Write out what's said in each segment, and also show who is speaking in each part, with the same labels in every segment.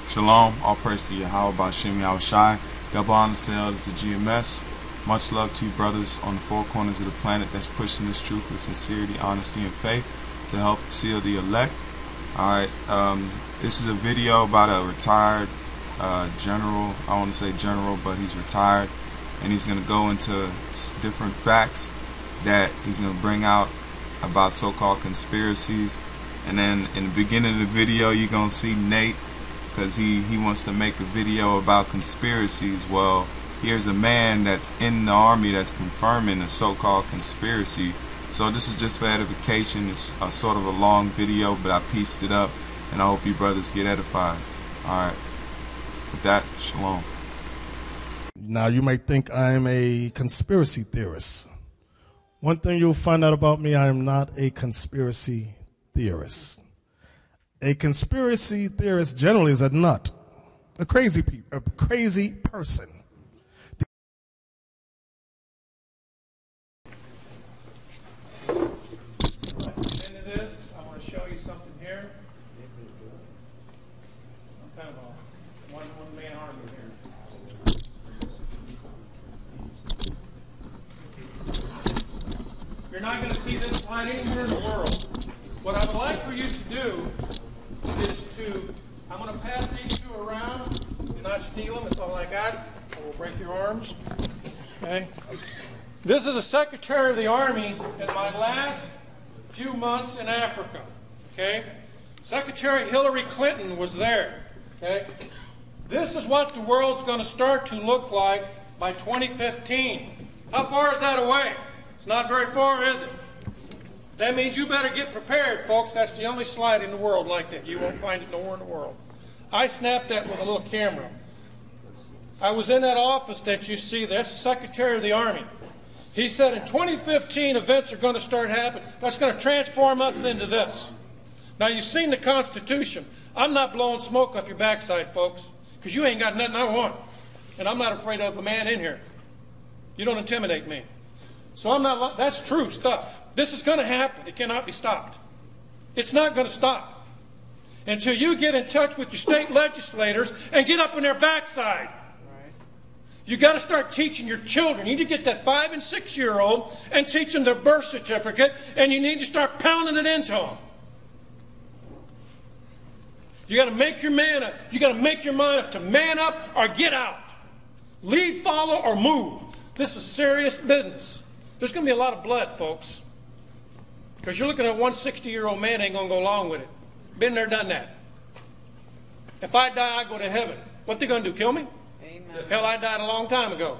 Speaker 1: Shalom, all praise to Yahweh B'Shem Yahweh Shai. Double honors to the elders of GMS. Much love to you brothers on the four corners of the planet that's pushing this truth with sincerity, honesty, and faith to help seal the elect. Alright, this is a video about a retired general. I want to say general, but he's retired. And he's going to go into different facts that he's going to bring out about so-called conspiracies. And then in the beginning of the video, you're going to see Nate, because he wants to make a video about conspiracies. Well, here's a man that's in the army that's confirming a so-called conspiracy. So this is just for edification. It's a sort of a long video, but I pieced it up, and I hope you brothers get edified. Alright, with that, shalom.
Speaker 2: Now you may think I'm a conspiracy theorist. One thing you'll find out about me, I am not a conspiracy theorist. A conspiracy theorist generally is a nut, a crazy person.
Speaker 3: Into this, I want to show you something here. I'm kind of a one-man army here. You're not going to see this slide anywhere in the world. What I would like for you to do is I'm going to pass these two around. Do not steal them. It's all I got. Or we'll break your arms. Okay. This is the Secretary of the Army in my last few months in Africa. Okay. Secretary Hillary Clinton was there. Okay. This is what the world's going to start to look like by 2015. How far is that away? It's not very far, is it? That means you better get prepared, folks. That's the only slide in the world like that. You won't find it nowhere in the world. I snapped that with a little camera. I was in that office that you see. That's the Secretary of the Army. He said in 2015 events are going to start happening. That's going to transform us into this. Now you've seen the Constitution. I'm not blowing smoke up your backside, folks, because you ain't got nothing I want. And I'm not afraid of a man in here. You don't intimidate me. So I'm not, that's true stuff. This is going to happen. It cannot be stopped. It's not going to stop until you get in touch with your state legislators and get up on their backside. Right. You got to start teaching your children. You need to get that 5- and 6-year-old and teach them their birth certificate, and you need to start pounding it into them. You got to make your man up. You got to make your mind up to man up or get out. Lead, follow, or move. This is serious business. There's going to be a lot of blood, folks. Because you're looking at one 60-year-old man ain't going to go along with it. Been there, done that. If I die, I go to heaven. What they going to do, kill me?
Speaker 4: Amen.
Speaker 3: Hell, I died a long time ago.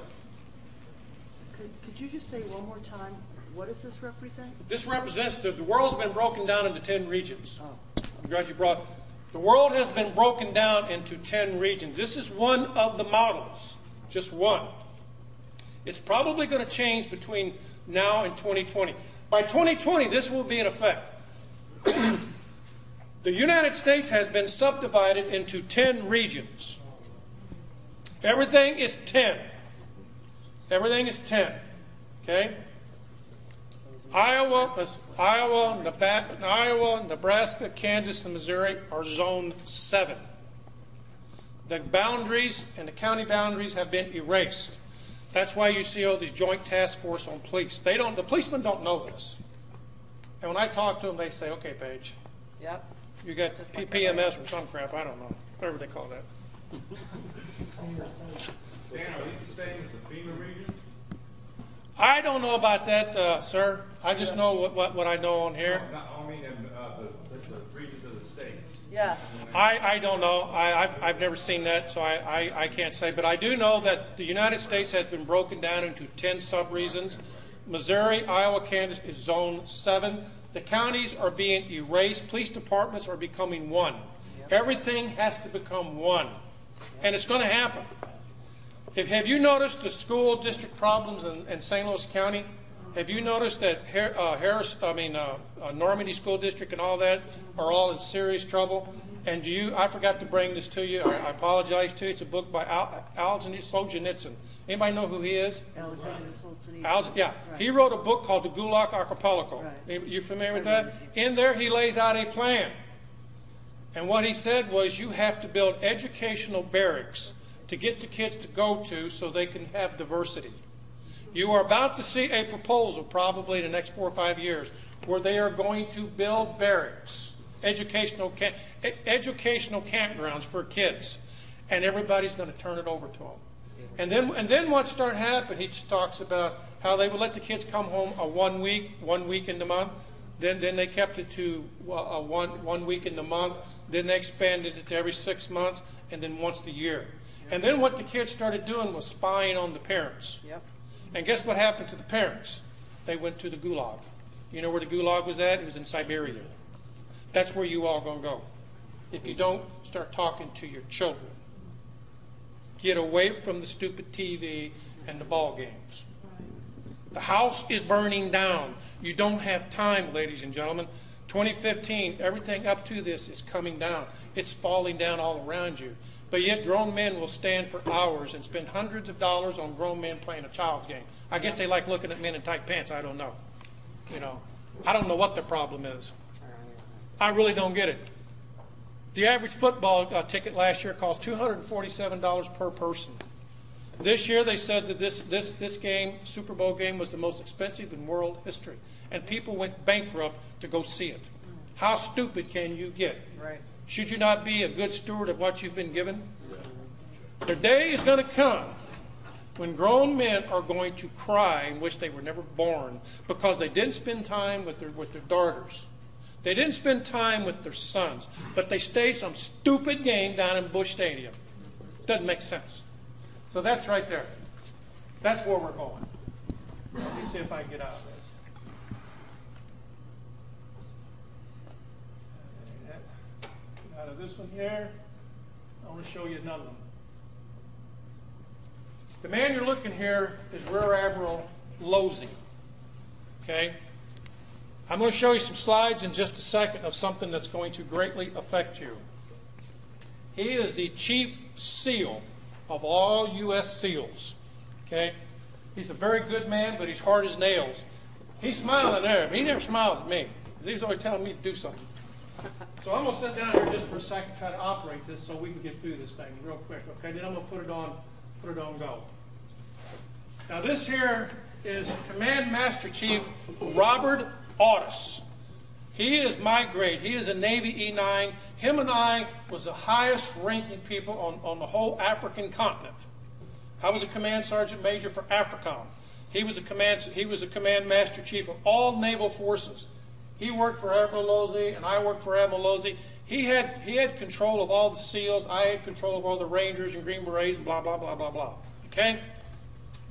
Speaker 4: Could you just say one more time, what does this represent?
Speaker 3: This represents the world's been broken down into 10 regions.
Speaker 4: Oh.
Speaker 3: I'm glad you brought. The world has been broken down into 10 regions. This is one of the models, just one. It's probably going to change between now and 2020. By 2020, this will be in effect. The United States has been subdivided into 10 regions. Everything is 10. Everything is 10. Okay? Iowa, Nebraska, Kansas, and Missouri are Zone 7. The boundaries and the county boundaries have been erased. That's why you see all these joint task force on police. The policemen don't know this. And when I talk to them, they say, okay, Paige.
Speaker 4: Yep.
Speaker 3: You got like PMS or some crap, I don't know. Whatever they call that.
Speaker 5: Dan, are these the same as the FEMA regions?
Speaker 3: I don't know about that, sir. I just know what I know on here.
Speaker 5: No, I mean the regions of the states.
Speaker 4: Yeah.
Speaker 3: I don't know. I've never seen that, so I can't say. But I do know that the United States has been broken down into 10 sub-regions. Missouri, Iowa, Kansas is Zone 7. The counties are being erased. Police departments are becoming one. Yep. Everything has to become one. And it's going to happen. Have you noticed the school district problems in St. Louis County? Have you noticed that Normandy School District and all that are all in serious trouble? And I forgot to bring this to you. I apologize to you. It's a book by Alexander Solzhenitsyn. Anybody know who he is?
Speaker 4: Alexander Solzhenitsyn.
Speaker 3: Yeah.
Speaker 4: Right.
Speaker 3: He wrote a book called The Gulag Archipelago.
Speaker 4: Right.
Speaker 3: You familiar with that? In there, he lays out a plan. And what he said was you have to build educational barracks to get the kids to go to so they can have diversity. You are about to see a proposal probably in the next 4 or 5 years where they are going to build barracks, educational campgrounds for kids, and everybody's going to turn it over to them. And then what started happening, he just talks about how they would let the kids come home 1 week in the month. Then they kept it to 1 week in the month. Then they expanded it to every 6 months, and then once a year. And then what the kids started doing was spying on the parents.
Speaker 4: Yep.
Speaker 3: And guess what happened to the parents? They went to the Gulag. You know where the Gulag was at? It was in Siberia. That's where you all going to go. If you don't, start talking to your children. Get away from the stupid TV and the ball games. The house is burning down. You don't have time, ladies and gentlemen. 2015, everything up to this is coming down. It's falling down all around you. But yet grown men will stand for hours and spend hundreds of dollars on grown men playing a child's game. I guess they like looking at men in tight pants. I don't know. I don't know what the problem is. I really don't get it. The average football ticket last year cost $247 per person. This year they said that this game, Super Bowl game, was the most expensive in world history. And people went bankrupt to go see it. How stupid can you get?
Speaker 4: Right.
Speaker 3: Should you not be a good steward of what you've been given? The day is going to come when grown men are going to cry and wish they were never born because they didn't spend time with their daughters. They didn't spend time with their sons, but they stayed some stupid game down in Bush Stadium. Doesn't make sense. So that's right there. That's where we're going. Let me see if I can get out of this. Get out of this one here. I want to show you another one. The man you're looking here is Rear Admiral Losey. Okay? I'm going to show you some slides in just a second of something that's going to greatly affect you. He is the Chief SEAL of all U.S. SEALs. Okay? He's a very good man, but he's hard as nails. He's smiling there, but he never smiled at me. He's always telling me to do something. So I'm going to sit down here just for a second, try to operate this so we can get through this thing real quick. Okay? Then I'm going to put it on go. Now this here is Command Master Chief Robert Audis. He is my grade. He is a Navy E9. Him and I was the highest ranking people on the whole African continent. I was a command sergeant major for AFRICOM. He was a command master chief of all naval forces. He worked for Admiral Losey, and I worked for Admiral Losey. He had control of all the SEALs. I had control of all the Rangers and Green Berets, blah, blah, blah, blah, blah. Okay?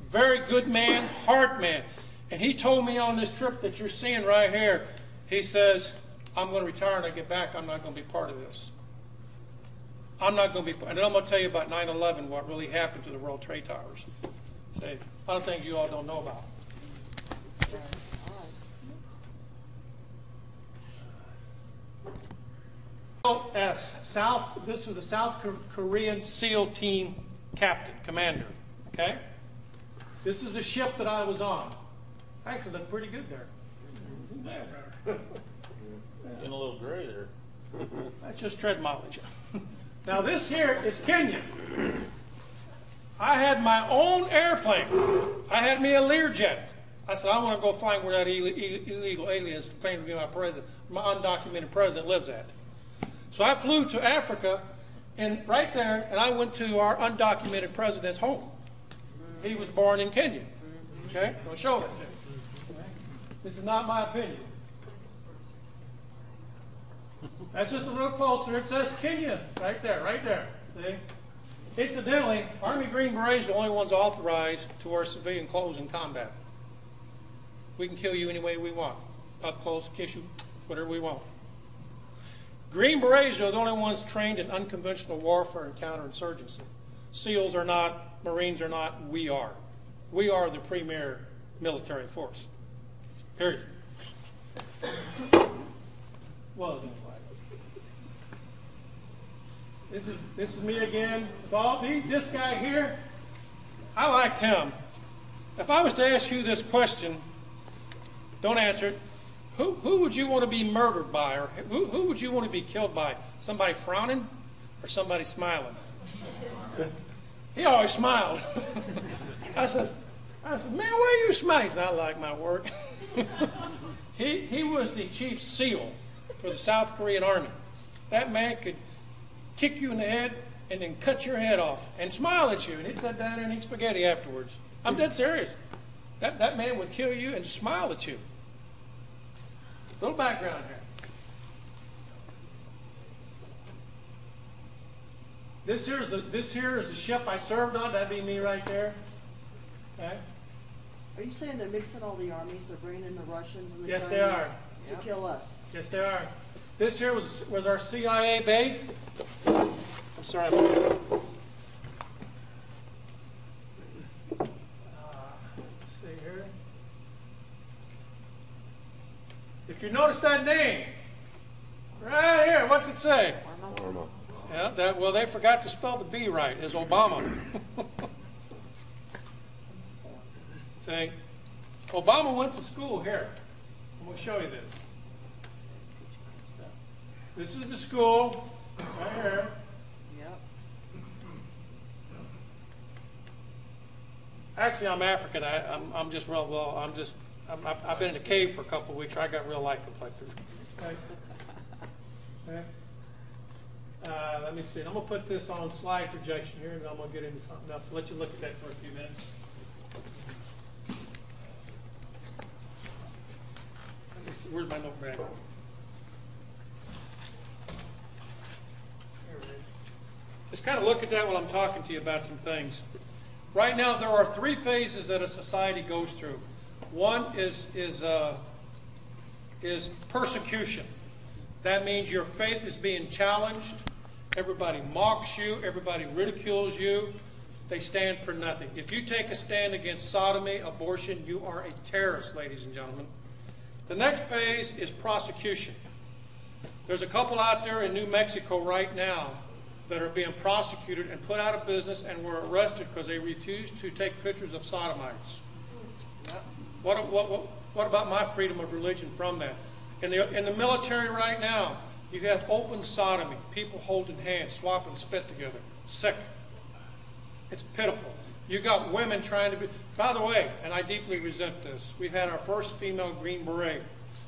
Speaker 3: Very good man, hard man. And he told me on this trip that you're seeing right here, he says, I'm going to retire and I get back. I'm not going to be part of this. I'm not going to be, and then I'm going to tell you about 9/11, what really happened to the World Trade Towers. Say, a lot of things you all don't know about. This was the South Korean SEAL team captain, commander. Okay? This is the ship that I was on. I actually look pretty good there.
Speaker 6: Getting a little gray there.
Speaker 3: That's just tread mileage. Now this here is Kenya. I had my own airplane. I had me a Learjet. I said, I want to go find where that illegal alien is claiming to be my undocumented president lives at. So I flew to Africa, and right there, and I went to our undocumented president's home. He was born in Kenya. Okay? I'll show that to you. This is not my opinion. That's just a little closer. It says Kenya right there, right there. See? Incidentally, Army Green Berets are the only ones authorized to wear civilian clothes in combat. We can kill you any way we want. Up close, kiss you, whatever we want. Green Berets are the only ones trained in unconventional warfare and counterinsurgency. SEALs are not, Marines are not, we are. We are the premier military force. Period. Well, This is me again. This guy here, I liked him. If I was to ask you this question, don't answer it. Who would you want to be murdered by, or who would you want to be killed by? Somebody frowning or somebody smiling? He always smiled. I said, man, why are you smiling? He said, I like my work. He was the chief SEAL for the South Korean Army. That man could kick you in the head and then cut your head off and smile at you, and he'd sit down there and eat spaghetti afterwards. I'm dead serious. That man would kill you and smile at you. Little background here. This here is the ship I served on. That'd be me right there. Okay.
Speaker 4: Are you saying they're mixing all the armies? They're bringing in the Russians and the
Speaker 3: Yes,
Speaker 4: Chinese
Speaker 3: they are.
Speaker 4: to kill us?
Speaker 3: Yes, they are. This here was our CIA base. I'm sorry. Let's see here. If you notice that name, right here, what's it say?
Speaker 7: Obama.
Speaker 3: Yeah, well, they forgot to spell the B right. It's Obama. See, Obama went to school here. I'm going to show you this. This is the school right here.
Speaker 4: Yep.
Speaker 3: Actually, I'm African. I'm just real well. I've been in a cave for a couple of weeks. I got real light complected. Okay. Okay. Let me see. I'm going to put this on slide projection here, and then I'm going to get into something else. I'll let you look at that for a few minutes. Let me see. Where's my notepad? Here it is. Just kind of look at that while I'm talking to you about some things. Right now, there are three phases that a society goes through. One is persecution. That means your faith is being challenged. Everybody mocks you. Everybody ridicules you. They stand for nothing. If you take a stand against sodomy, abortion, you are a terrorist, ladies and gentlemen. The next phase is prosecution. There's a couple out there in New Mexico right now that are being prosecuted and put out of business and were arrested because they refused to take pictures of sodomites. What about my freedom of religion from that? In the military right now, you have open sodomy, people holding hands, swapping spit together. Sick. It's pitiful. You got women trying to be... By the way, and I deeply resent this, we've had our first female Green Beret.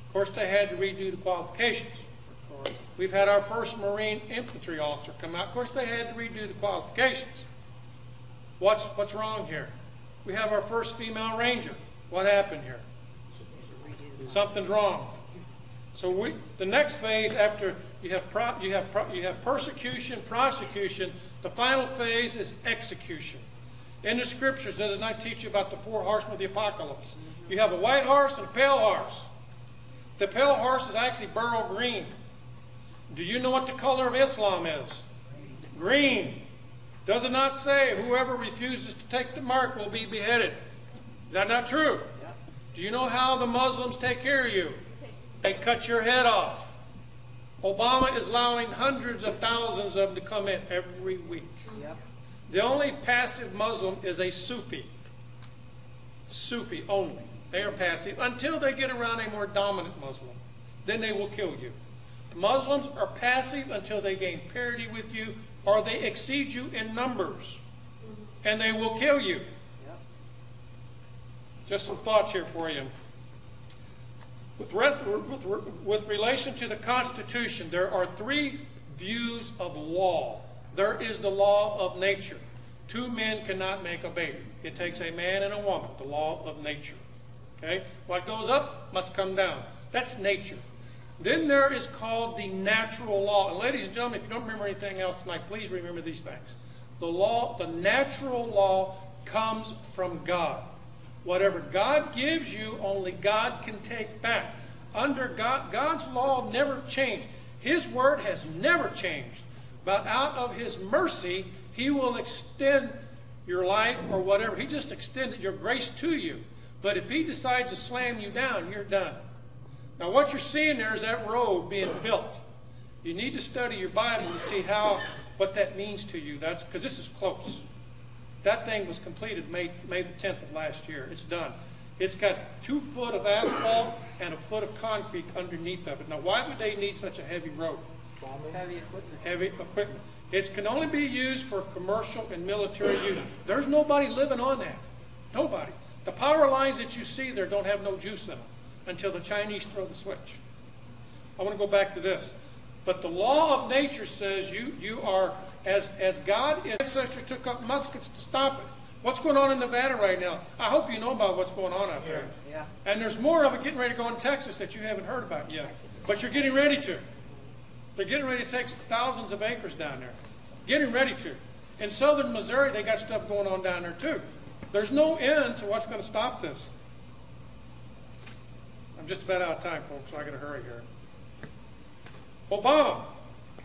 Speaker 3: Of course, they had to redo the qualifications. We've had our first Marine infantry officer come out. Of course, they had to redo the qualifications. What's wrong here? We have our first female Ranger. What happened here? Something's wrong. So the next phase, after you have persecution, prosecution, the final phase is execution. In the scriptures, does it not teach you about the four horsemen of the apocalypse? You have a white horse and a pale horse. The pale horse is actually beryl green. Do you know what the color of Islam is? Green. Does it not say whoever refuses to take the mark will be beheaded? Is that not true? Do you know how the Muslims take care of you? They cut your head off. Obama is allowing hundreds of thousands of them to come in every week.
Speaker 4: Yep.
Speaker 3: The only passive Muslim is a Sufi. Sufi only. They are passive until they get around a more dominant Muslim. Then they will kill you. Muslims are passive until they gain parity with you or they exceed you in numbers. And they will kill you.
Speaker 4: Yep.
Speaker 3: Just some thoughts here for you. With relation to the Constitution, there are three views of law. There is the law of nature. Two men cannot make a baby. It takes a man and a woman, the law of nature. Okay? What goes up must come down. That's nature. Then there is called the natural law. And ladies and gentlemen, if you don't remember anything else tonight, please remember these things. The natural law comes from God. Whatever God gives you, only God can take back. Under God, God's law never changed. His word has never changed. But out of His mercy, He will extend your life or whatever. He just extended your grace to you. But if He decides to slam you down, you're done. Now what you're seeing there is that road being built. You need to study your Bible to see how what that means to you. That's because this is close. That thing was completed May the 10th of last year. It's done. It's got 2 foot of asphalt and a foot of concrete underneath of it. Now, why would they need such a heavy road?
Speaker 4: Heavy equipment.
Speaker 3: Heavy equipment. It can only be used for commercial and military use. There's nobody living on that. Nobody. The power lines that you see there don't have no juice in them until the Chinese throw the switch. I want to go back to this. But the law of nature says you are, as God, his ancestors took up muskets to stop it. What's going on in Nevada right now? I hope you know about what's going on out there.
Speaker 4: Yeah.
Speaker 3: And there's more of it getting ready to go in Texas that you haven't heard about yet. But you're getting ready to. They're getting ready to take thousands of acres down there. Getting ready to. In southern Missouri, they got stuff going on down there too. There's no end to what's going to stop this. I'm just about out of time, folks, so I got to hurry here. Obama,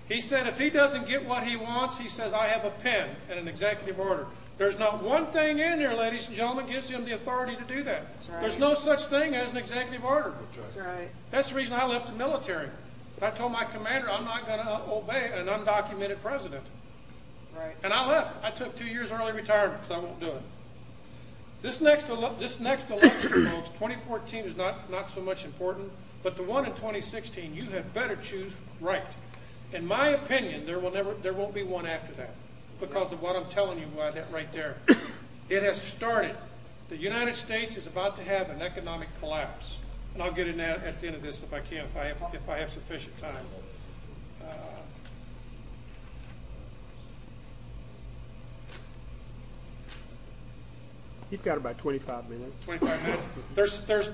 Speaker 3: he said if he doesn't get what he wants, he says, I have a pen and an executive order. There's not one thing in there, ladies and gentlemen, gives him the authority to do that.
Speaker 4: That's right.
Speaker 3: There's no such thing as an executive order.
Speaker 4: That's right.
Speaker 3: That's the reason I left the military. I told my commander I'm not going to obey an undocumented president.
Speaker 4: Right.
Speaker 3: And I left. I took 2 years early retirement because I won't do it. This next election, folks, 2014 is not so much important, but the one in 2016, you had better choose right. In my opinion, there won't be one after that because of what I'm telling you right there. It has started. The United States is about to have an economic collapse. And I'll get in that at the end of this if I can, if I have sufficient time.
Speaker 7: You've got about 25 minutes.
Speaker 3: 25 minutes.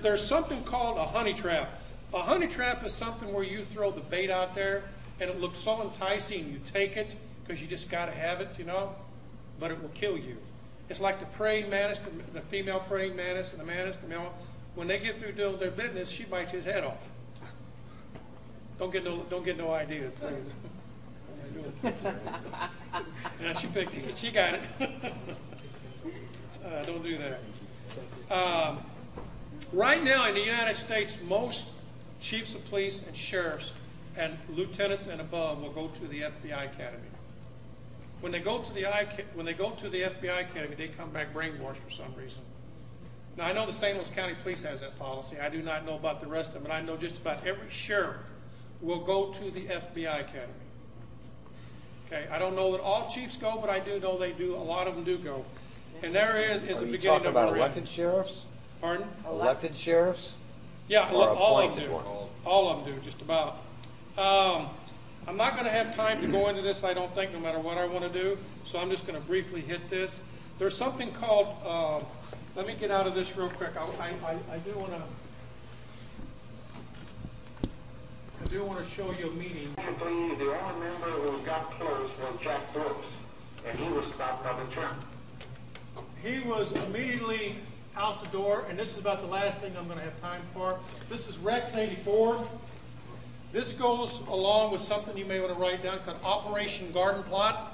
Speaker 3: There's something called a honey trap. A honey trap is something where you throw the bait out there and it looks so enticing, you take it because you just got to have it, you know, but it will kill you. It's like the praying mantis, the female praying mantis and the mantis, the male. When they get through doing their business, she bites his head off. Don't get no idea. Yeah, she picked it. She got it. Don't do that. Right now in the United States, most chiefs of police and sheriffs and lieutenants and above will go to the FBI Academy. When they go to the FBI Academy, they come back brainwashed for some reason. Now, I know the St. Louis County Police has that policy. I do not know about the rest of them, but I know just about every sheriff will go to the FBI Academy. Okay, I don't know that all chiefs go, but I do know they do. A lot of them do go. And there is a beginning of
Speaker 8: about elected sheriffs?
Speaker 3: Pardon?
Speaker 8: Elected sheriffs?
Speaker 3: Yeah,
Speaker 8: Or
Speaker 3: all of them
Speaker 8: appointed
Speaker 3: do.
Speaker 8: ones?
Speaker 3: All of them do, just about. I'm not going to have time to go into this, I don't think, no matter what I want to do. So I'm just going to briefly hit this. There's something called, let me get out of this real quick. I do want to show you a meeting.
Speaker 9: The only member who got close was Jack Brooks, and he was stopped by the Trump.
Speaker 3: He was immediately out the door, and this is about the last thing I'm going to have time for. This is Rex 84. This goes along with something you may want to write down called Operation Garden Plot.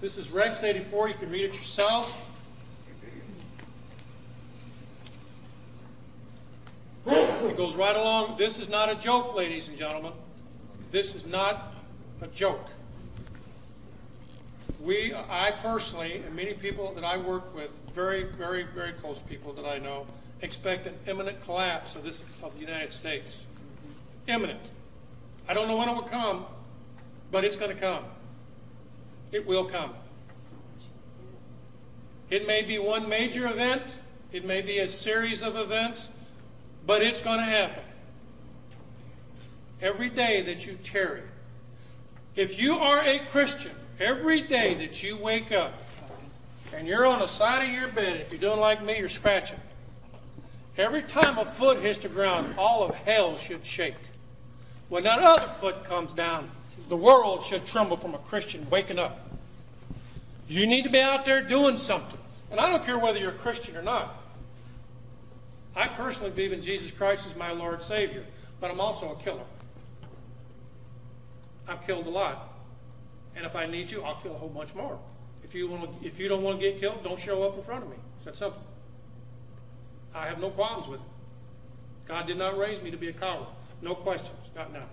Speaker 3: This is Rex 84. You can read it yourself. It goes right along. This is not a joke, ladies and gentlemen. This is not a joke. I personally, and many people that I work with, very, very, very close people that I know, expect an imminent collapse of the United States. Imminent. I don't know when it will come, but it's going to come. It will come. It may be one major event. It may be a series of events, but it's going to happen. Every day that you tarry. If you are a Christian, every day that you wake up and you're on the side of your bed, if you're doing like me, you're scratching. Every time a foot hits the ground, all of hell should shake. When that other foot comes down, the world should tremble from a Christian waking up. You need to be out there doing something. And I don't care whether you're a Christian or not. I personally believe in Jesus Christ as my Lord Savior, but I'm also a killer. I've killed a lot. And if I need to, I'll kill a whole bunch more. If you don't want to get killed, don't show up in front of me. It's that simple. I have no qualms with it. God did not raise me to be a coward. No questions. Not now.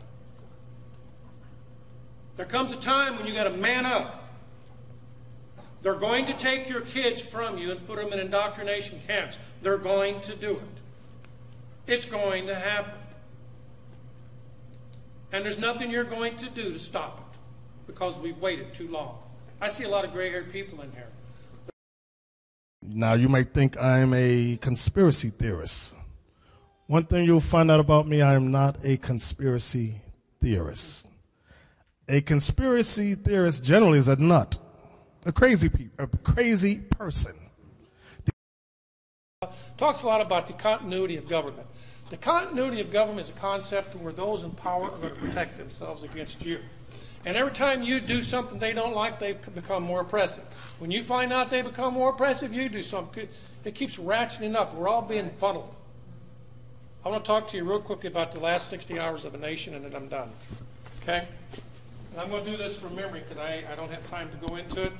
Speaker 3: There comes a time when you got to man up. They're going to take your kids from you and put them in indoctrination camps. They're going to do it. It's going to happen. And there's nothing you're going to do to stop it because we've waited too long. I see a lot of gray-haired people in here.
Speaker 2: Now, you might think I'm a conspiracy theorist. One thing you'll find out about me, I am not a conspiracy theorist. A conspiracy theorist generally is a nut, a crazy person.
Speaker 3: Talks a lot about the continuity of government. The continuity of government is a concept where those in power are going to protect themselves against you. And every time you do something they don't like, they become more oppressive. When you find out they become more oppressive, you do something. It keeps ratcheting up. We're all being funneled. I want to talk to you real quickly about the last 60 hours of a nation, and then I'm done. Okay? And I'm going to do this from memory because I don't have time to go into it.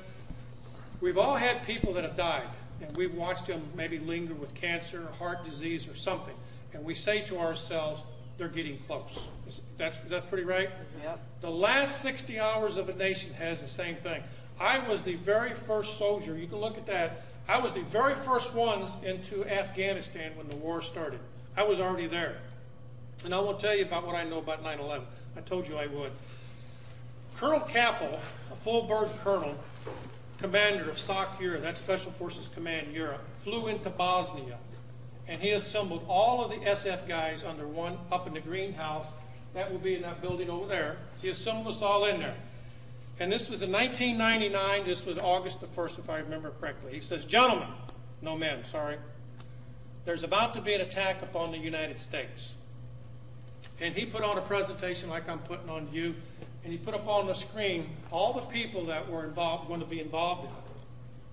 Speaker 3: We've all had people that have died, and we've watched them maybe linger with cancer or heart disease or something. And we say to ourselves, they're getting close. Is that pretty right?
Speaker 4: Yep.
Speaker 3: The last 60 hours of a nation has the same thing. I was the very first soldier. You can look at that. I was the very first ones into Afghanistan when the war started. I was already there. And I will tell you about what I know about 9/11. I told you I would. Colonel Capel, a full-bird colonel, commander of SOC Europe, that's Special Forces Command Europe, flew into Bosnia. And he assembled all of the SF guys under one up in the greenhouse. That will be in that building over there. He assembled us all in there. And this was in 1999. This was August the 1st, if I remember correctly. He says, gentlemen, no men, sorry. There's about to be an attack upon the United States. And he put on a presentation like I'm putting on you. And he put up on the screen all the people that were going to be involved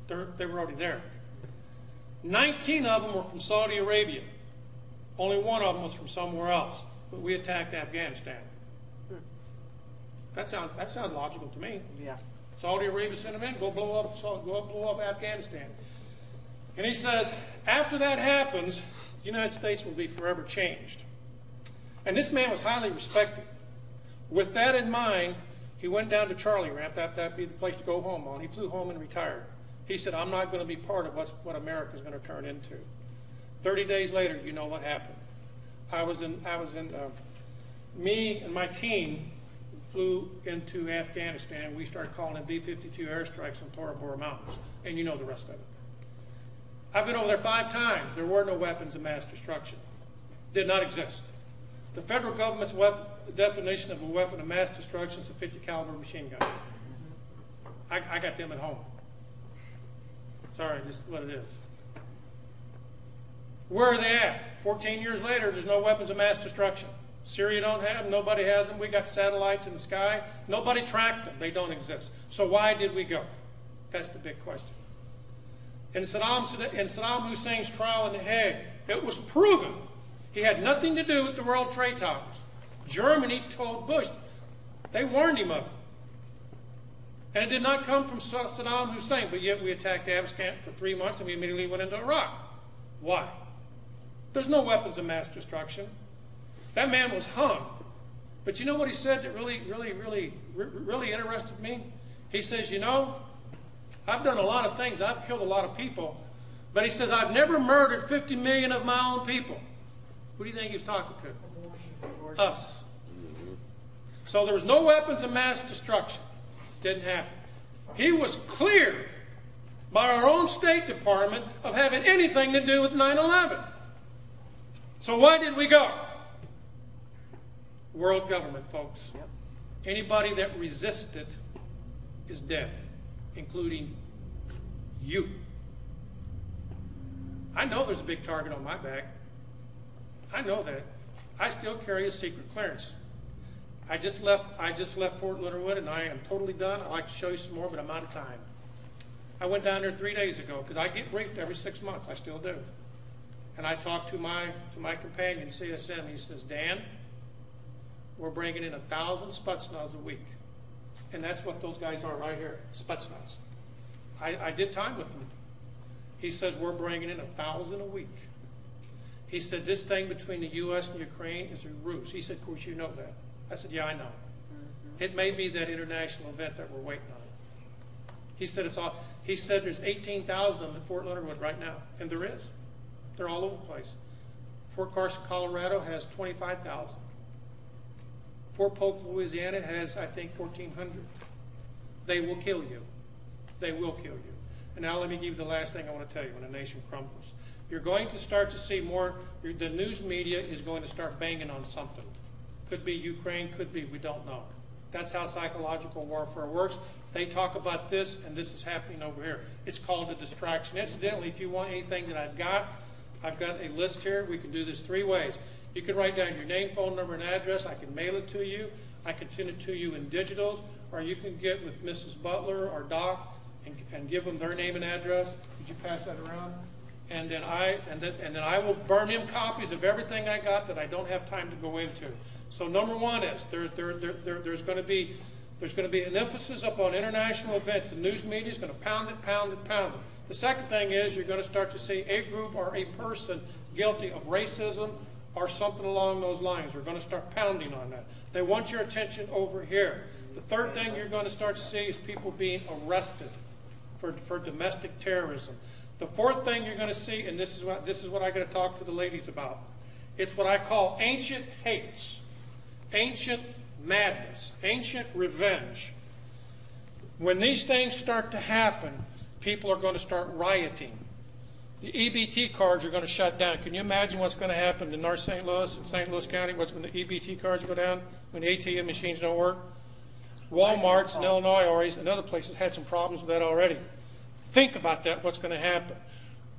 Speaker 3: in it. They were already there. 19 of them were from Saudi Arabia. Only one of them was from somewhere else. But we attacked Afghanistan. That sounds logical to me.
Speaker 4: Yeah.
Speaker 3: Saudi Arabia sent them in, go blow up Afghanistan. And he says, after that happens, the United States will be forever changed. And this man was highly respected. With that in mind, he went down to Charlie Ramp. That'd be the place to go home on. He flew home and retired. He said, I'm not going to be part of what America's going to turn into. 30 days later, you know what happened. Me and my team flew into Afghanistan. We started calling in B-52 airstrikes on Tora Bora Mountains. And you know the rest of it. I've been over there 5 times. There were no weapons of mass destruction. Did not exist. The federal government's definition of a weapon of mass destruction is a 50 caliber machine gun. I got them at home. Sorry, just what it is. Where are they at? 14 years later, there's no weapons of mass destruction. Syria don't have them. Nobody has them. We got satellites in the sky. Nobody tracked them. They don't exist. So why did we go? That's the big question. In Saddam Hussein's trial in The Hague, it was proven he had nothing to do with the World Trade Towers. Germany told Bush. They warned him of it. And it did not come from Saddam Hussein, but yet we attacked Afghanistan for 3 months and we immediately went into Iraq. Why? There's no weapons of mass destruction. That man was hung. But you know what he said that really interested me? He says, you know, I've done a lot of things. I've killed a lot of people. But he says, I've never murdered 50 million of my own people. Who do you think he was talking to? Us. So there was no weapons of mass destruction. Didn't happen. He was cleared by our own State Department of having anything to do with 9/11. So why did we go? World government, folks.
Speaker 4: Yep.
Speaker 3: Anybody that resisted is dead, including you. I know there's a big target on my back. I know that. I still carry a secret clearance. I just left Fort Leonard and I am totally done. I'd like to show you some more, but I'm out of time. I went down there 3 days ago because I get briefed every 6 months. I still do. And I talked to my companion, CSM. He says, Dan, we're bringing in 1,000 Spetsnaz a week. And that's what those guys are right here, Spetsnaz. I did time with them. He says, we're bringing in 1,000 a week. He said, this thing between the U.S. and Ukraine is a ruse. He said, of course, you know that. I said, yeah, I know. It may be that international event that we're waiting on. He said it's all. He said there's 18,000 of them at Fort Leonard Wood right now, and there is. They're all over the place. Fort Carson, Colorado has 25,000. Fort Polk, Louisiana has, I think, 1,400. They will kill you. They will kill you. And now let me give you the last thing I want to tell you when the nation crumbles. You're going to start to see more, the news media is going to start banging on something. Could be Ukraine, could be, we don't know. That's how psychological warfare works. They talk about this, and this is happening over here. It's called a distraction. Incidentally, if you want anything that I've got a list here. We can do this 3 ways. You can write down your name, phone number, and address. I can mail it to you. I can send it to you in digitals, or you can get with Mrs. Butler or Doc and give them their name and address. Could you pass that around? And then I will burn them copies of everything I got that I don't have time to go into. So number one is there's going to be an emphasis upon international events. The news media is going to pound it, pound it, pound it. The second thing is you're going to start to see a group or a person guilty of racism or something along those lines. We're going to start pounding on that. They want your attention over here. The third thing you're going to start to see is people being arrested for domestic terrorism. The fourth thing you're going to see, and this is what I got to talk to the ladies about. It's what I call ancient hates, ancient madness, ancient revenge. When these things start to happen, people are going to start rioting. The EBT cards are going to shut down. Can you imagine what's going to happen in North St. Louis and St. Louis County when the EBT cards go down, when the ATM machines don't work? Walmarts in Illinois and other places had some problems with that already. Think about that, what's going to happen.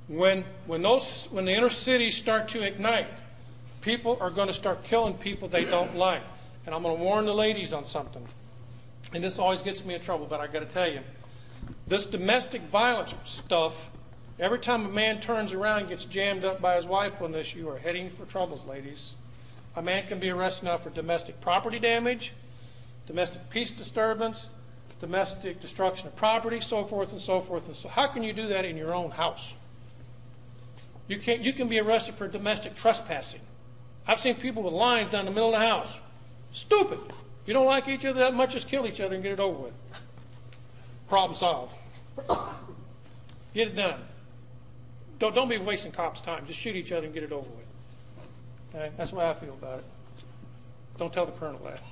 Speaker 3: When the inner cities start to ignite, people are going to start killing people they don't like. And I'm going to warn the ladies on something. And this always gets me in trouble, but I got to tell you. This domestic violence stuff, every time a man turns around and gets jammed up by his wife on this, you are heading for troubles, ladies. A man can be arrested now for domestic property damage, domestic peace disturbance, domestic destruction of property, so forth and so forth. And so how can you do that in your own house? You can be arrested for domestic trespassing. I've seen people with lines down the middle of the house. Stupid. If you don't like each other that much, just kill each other and get it over with. Problem solved. Get it done. Don't be wasting cops' time. Just shoot each other and get it over with. Okay? That's the way I feel about it. Don't tell the colonel that.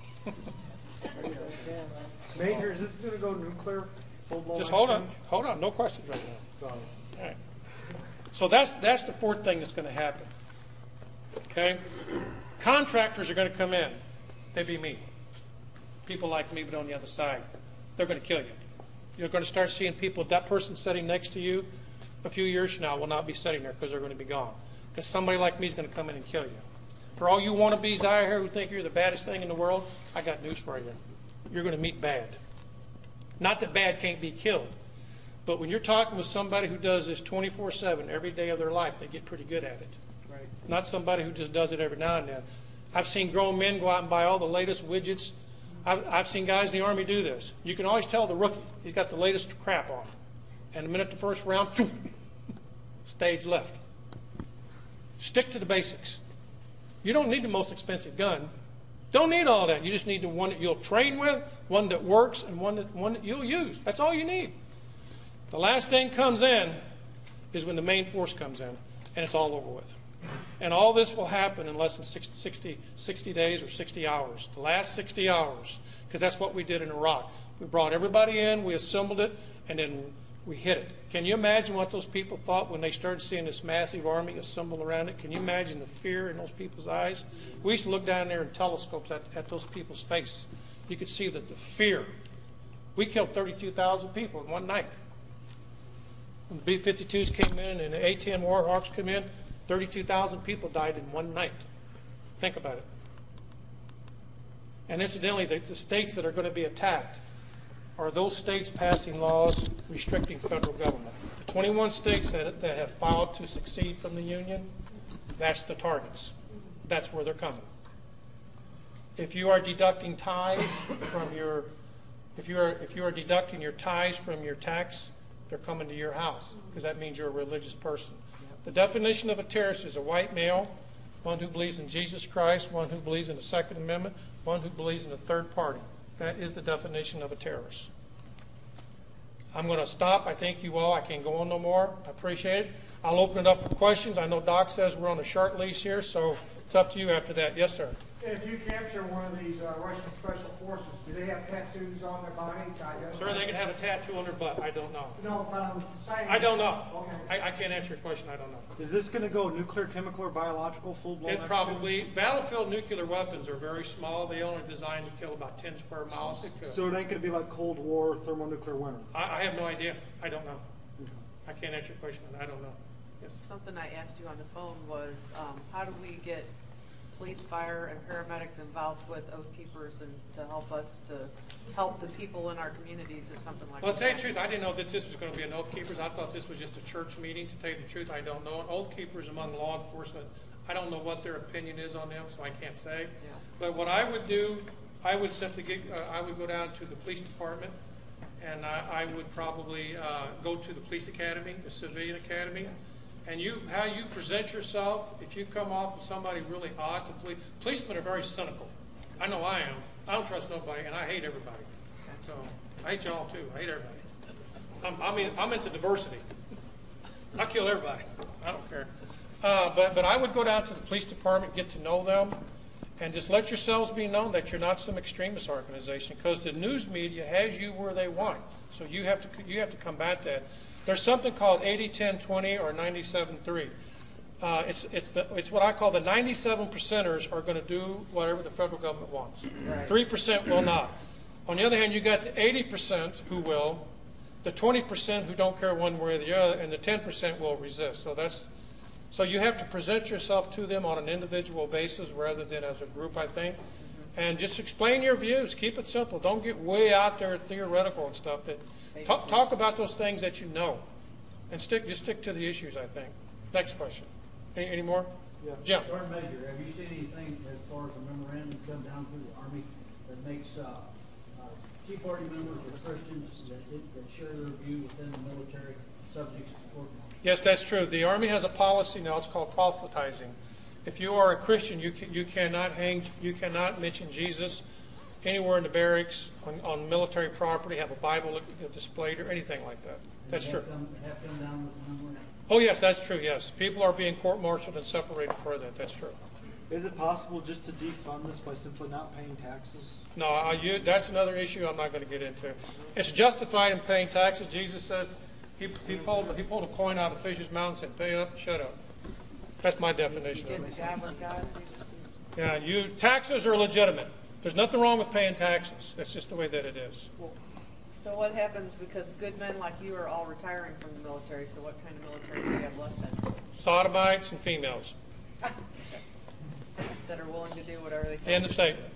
Speaker 8: Major, is this going to go nuclear? Full-blown
Speaker 3: Just hold on. No questions right now. All right. So that's the fourth thing that's going to happen. Okay? Contractors are going to come in. They be me. People like me, but on the other side. They're going to kill you. You're going to start seeing people, that person sitting next to you a few years from now will not be sitting there because they're going to be gone. Because somebody like me is going to come in and kill you. For all you wannabes out here who think you're the baddest thing in the world, I got news for you. You're going to meet bad. Not that bad can't be killed. But when you're talking with somebody who does this 24/7 every day of their life, they get pretty good at it. Right. Not somebody who just does it every now and then. I've seen grown men go out and buy all the latest widgets. I've seen guys in the Army do this. You can always tell the rookie, he's got the latest crap on. And the minute the first round, stage left. Stick to the basics. You don't need the most expensive gun. Don't need all that. You just need the one that you'll train with, one that works, and one that you'll use. That's all you need. The last thing comes in is when the main force comes in, and it's all over with. And all this will happen in less than 60 days or 60 hours. The last 60 hours, because that's what we did in Iraq. We brought everybody in, we assembled it, and then we hit it. Can you imagine what those people thought when they started seeing this massive army assemble around it? Can you imagine the fear in those people's eyes? We used to look down there in telescopes at those people's face. You could see the fear. We killed 32,000 people in one night. When the B-52s came in and the A-10 Warhawks came in, 32,000 people died in one night. Think about it. And incidentally, the states that are going to be attacked are those states passing laws restricting federal government. The 21 states that have filed to secede from the Union, that's the targets. That's where they're coming. If you are deducting tithes from your, if you are deducting your tithes from your tax, they're coming to your house because that means you're a religious person. The definition of a terrorist is a white male, one who believes in Jesus Christ, one who believes in the Second Amendment, one who believes in a third party. That is the definition of a terrorist. I'm going to stop. I thank you all. I can't go on no more. I appreciate it. I'll open it up for questions. I know Doc says we're on a short leash here, so it's up to you after that. Yes, sir.
Speaker 8: If you capture one of these Russian special forces, do they have tattoos on their body?
Speaker 3: Sir, they can have a tattoo on their butt. I don't know.
Speaker 8: No, but I'm saying...
Speaker 3: I don't know.
Speaker 8: Okay.
Speaker 3: I can't answer your question. I don't know.
Speaker 8: Is this going to go nuclear, chemical, or biological, full-blown?
Speaker 3: It probably, battlefield nuclear weapons are very small. They only designed to kill about 10 square miles.
Speaker 8: So it ain't going to be like Cold War, thermonuclear winter?
Speaker 3: I have no idea. I don't know. I can't answer your question. I don't know. Yes.
Speaker 4: Something I asked you on the phone was, how do we get police, fire, and paramedics involved with Oath Keepers and to help us to help the people in our communities if something like that?
Speaker 3: Well, to tell you the truth, I didn't know that this was going to be an Oath Keepers. I thought this was just a church meeting. To tell you the truth, I don't know. An Oath Keepers among law enforcement, I don't know what their opinion is on them, so I can't say.
Speaker 4: Yeah.
Speaker 3: But what I would do, I would simply I would go down to the police department, and I would probably go to the police academy, the civilian academy, and how you present yourself. If you come off as somebody really odd to policemen are very cynical. I know I am. I don't trust nobody, and I hate everybody. So I hate y'all too. I hate everybody. I'm into diversity. I kill everybody. I don't care. But I would go down to the police department, get to know them, and just let yourselves be known that you're not some extremist organization, because the news media has you where they want. So you have to combat that. There's something called 80-10-20 or 97-3. It's what I call the 97%ers are going to do whatever the federal government wants.
Speaker 4: Right.
Speaker 3: 3% will not. On the other hand, you got the 80% who will, the 20% who don't care one way or the other, and the 10% will resist. So you have to present yourself to them on an individual basis rather than as a group, I think. And just explain your views. Keep it simple. Don't get way out there theoretical and stuff. Talk about those things that you know, and just stick to the issues, I think. Next question. Any more?
Speaker 8: Yeah.
Speaker 3: Jim.
Speaker 7: Sergeant Major, have you seen anything as far as a memorandum come down through the Army that makes Tea Party members or Christians that share their view within the military subjects to court martial?
Speaker 3: Yes, that's true. The Army has a policy now. It's called proselytizing. If you are a Christian, you cannot mention Jesus anywhere in the barracks, on military property, have a Bible displayed or anything like that. That's true.
Speaker 7: Have come down with the memorandum?
Speaker 3: Oh, yes, that's true, yes. People are being court-martialed and separated for that. That's true.
Speaker 8: Is it possible just to defund this by simply not paying taxes?
Speaker 3: No, that's another issue I'm not going to get into. It's justified in paying taxes. Jesus says he pulled a coin out of the fish's mouth and said, "Pay up, shut up." That's my definition of it. Yeah, taxes are legitimate. There's nothing wrong with paying taxes. That's just the way that it is.
Speaker 4: So what happens, because good men like you are all retiring from the military, so what kind of military do you have left then?
Speaker 3: Sodomites and females.
Speaker 4: That are willing to do whatever they can?
Speaker 3: End of statement.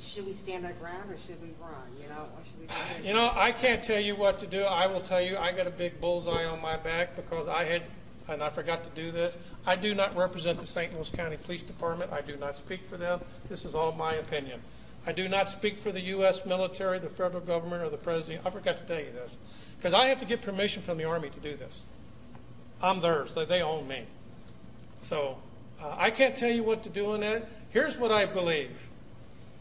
Speaker 10: Should we stand our ground or should we run? What should we do?
Speaker 3: You know, I can't tell you what to do. I will tell you I got a big bullseye on my back because and I forgot to do this, I do not represent the St. Louis County Police Department. I do not speak for them. This is all my opinion. I do not speak for the U.S. military, the federal government, or the president. I forgot to tell you this. Because I have to get permission from the Army to do this. I'm theirs. They own me. So I can't tell you what to do in that. Here's what I believe.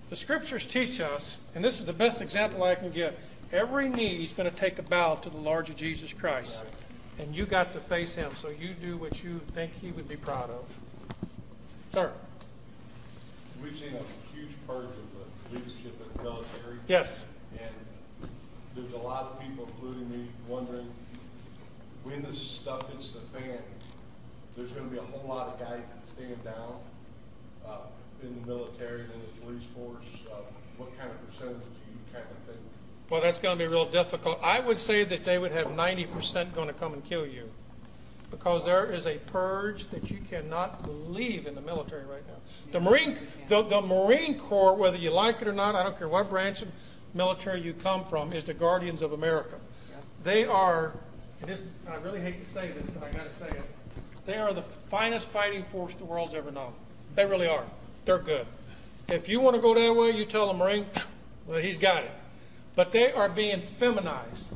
Speaker 3: The Scriptures teach us, and this is the best example I can give, every knee is going to take a bow to the Lord Jesus Christ. And you got to face Him, so you do what you think He would be proud of. Sir?
Speaker 5: We've seen a huge purge of the leadership of the military.
Speaker 3: Yes.
Speaker 5: And there's a lot of people, including me, wondering when this stuff hits the fan, there's going to be a whole lot of guys that stand down in the military and in the police force. What kind of percentage do you kind of think?
Speaker 3: Well, that's going to be real difficult. I would say that they would have 90% going to come and kill you, because there is a purge that you cannot believe in the military right now. The Marine Corps, whether you like it or not, I don't care what branch of military you come from, is the guardians of America. They are, and I really hate to say this, but I got to say it, they are the finest fighting force the world's ever known. They really are. They're good. If you want to go that way, you tell a Marine, well, he's got it. But they are being feminized.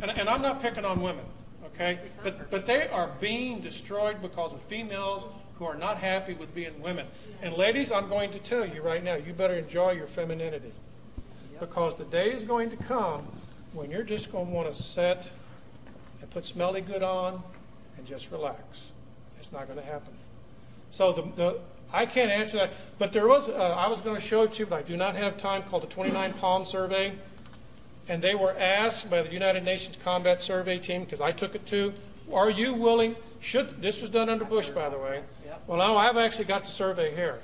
Speaker 3: And I'm not picking on women. Okay? But they are being destroyed because of females who are not happy with being women. And ladies, I'm going to tell you right now, you better enjoy your femininity. Because the day is going to come when you're just going to want to sit and put smelly good on and just relax. It's not going to happen. So I can't answer that. But there was, I was going to show it to you, but I do not have time, called the 29 Palm Survey. And they were asked by the United Nations Combat Survey Team, because I took it too, are you willing, this was done under Bush, by the way. Well, now I've actually got the survey here.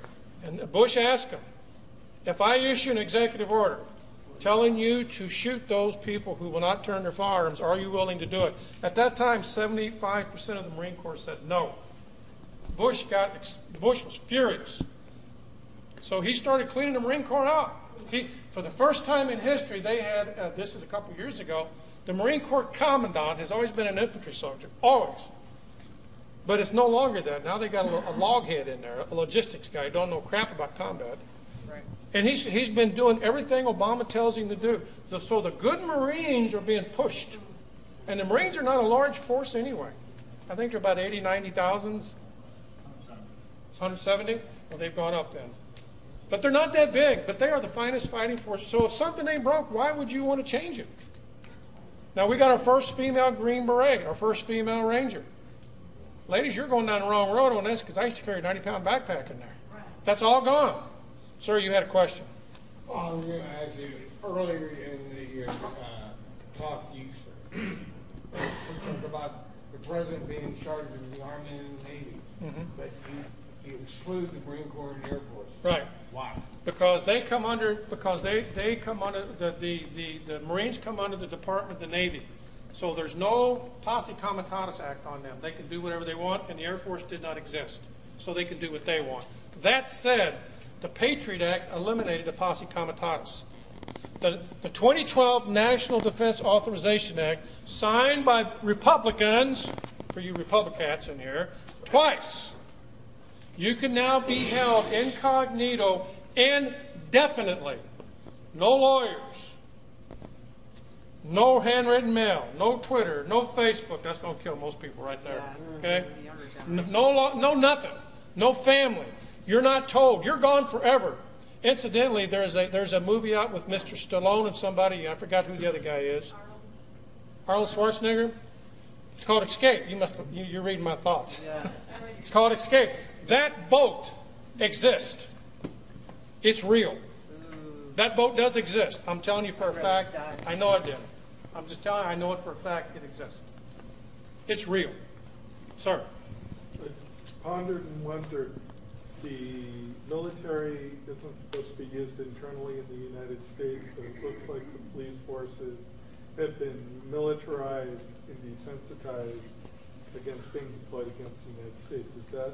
Speaker 3: And Bush asked them, if I issue an executive order telling you to shoot those people who will not turn their firearms, are you willing to do it? At that time, 75% of the Marine Corps said no. Bush was furious. So he started cleaning the Marine Corps out. For the first time in history, they had, this is a couple years ago, the Marine Corps Commandant has always been an infantry soldier, always. But it's no longer that. Now they got a loghead in there, a logistics guy who don't know crap about combat. Right. And he's been doing everything Obama tells him to do. So the good Marines are being pushed. And the Marines are not a large force anyway. I think they're about 80, 90,000. 170? Well, they've gone up then. But they're not that big, but they are the finest fighting force. So if something ain't broke, why would you want to change it? Now, we got our first female Green Beret, our first female Ranger. Ladies, you're going down the wrong road on this, because I used to carry a 90-pound backpack in there. That's all gone. Sir, you had a question.
Speaker 11: Well, I was going to ask you, earlier in the talk, you talked about the president being in charge of the Army and the Navy, but you exclude the Marine Corps and the Air Force.
Speaker 3: Right.
Speaker 11: Why?
Speaker 3: Because they come under, they come under, the Marines come under the Department of the Navy. So there's no Posse Comitatus Act on them. They can do whatever they want, and the Air Force did not exist. So they can do what they want. That said, the Patriot Act eliminated the Posse Comitatus. The 2012 National Defense Authorization Act, signed by Republicans, for you Republicats in here, twice. You can now be held incognito indefinitely. No lawyers, no handwritten mail, no Twitter, no Facebook. That's going to kill most people right there. Okay? No nothing. No family. You're not told. You're gone forever. Incidentally, there's a movie out with Mr. Stallone and somebody, I forgot who the other guy is. Arnold Schwarzenegger. It's called Escape. You're reading my thoughts. Yes. It's called Escape. That boat exists. It's real. That boat does exist. I'm telling you for a fact. I know it did. I'm just telling you, I know it for a fact. It exists. It's real. Sir.
Speaker 12: Pondered and wondered. The military isn't supposed to be used internally in the United States, but it looks like the police forces have been militarized and desensitized against being deployed against the United States. Is that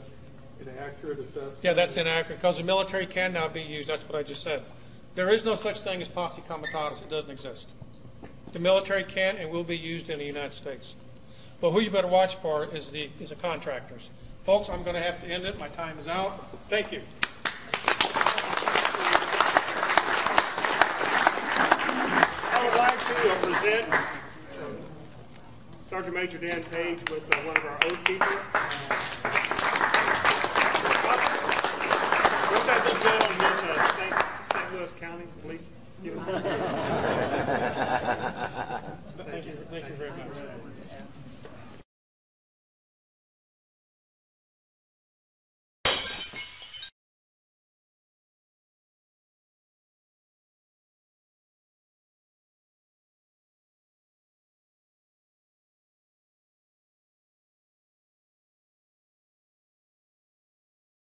Speaker 12: an accurate assessment?
Speaker 3: Yeah, that's inaccurate, because the military can now be used. That's what I just said. There is no such thing as Posse Comitatus. It doesn't exist. The military can and will be used in the United States. But who you better watch for is the contractors. Folks, I'm going to have to end it. My time is out. Thank you.
Speaker 13: I would like to present Sergeant Major Dan Page with one of our oath keepers. What's that little girl in St. Louis County Police?